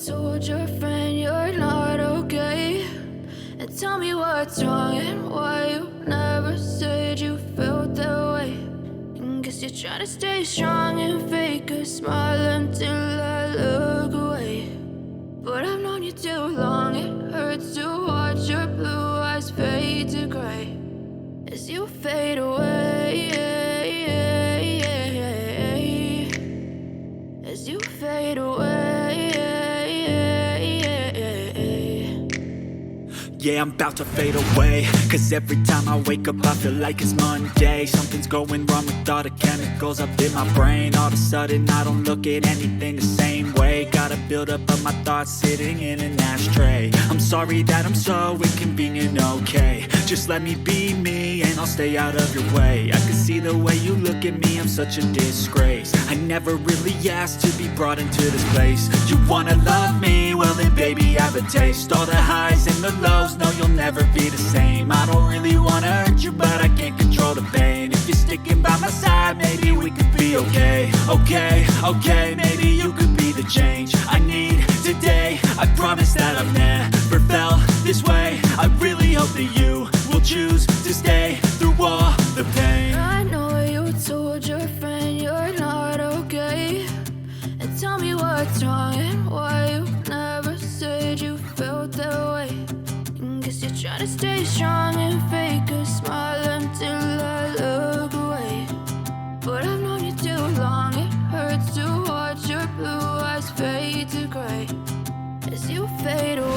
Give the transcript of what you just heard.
told your friend you're not okay? And tell me what's wrong and why you never said you felt that way. And guess you're trying to stay strong and fake a smile until I look away. But I've known you too long, it hurts to watch your blue eyes fade to gray as you fade away, as you fade away. Yeah, I'm about to fade away, cause every time I wake up I feel like it's Monday. Something's going wrong with all the chemicals up in my brain. All of a sudden I don't look at anything the same way. Got a build up of my thoughts sitting in an ashtray. I'm sorry that I'm so inconvenient, okay? Just let me be me and I'll stay out of your way. I can see the way you look at me, I'm such a disgrace. I never really asked to be brought into this place. You wanna love me? Well then baby, have a taste. All the highs and the lows, no, you'll never be the same. I don't really wanna hurt you, but I can't control the pain. If you're sticking by my side, maybe we could be okay. Okay, maybe you could be the change I need today. I promise that I've never felt this way. I really hope that you will choose to stay through all the pain. I know you told your friend you're not okay. And tell me what's wrong and why you never said you felt that way. And guess you're trying to stay strong and fake a smile until I look away. But I've known you too long, it hurts to watch your blue eyes fade to gray as you fade away.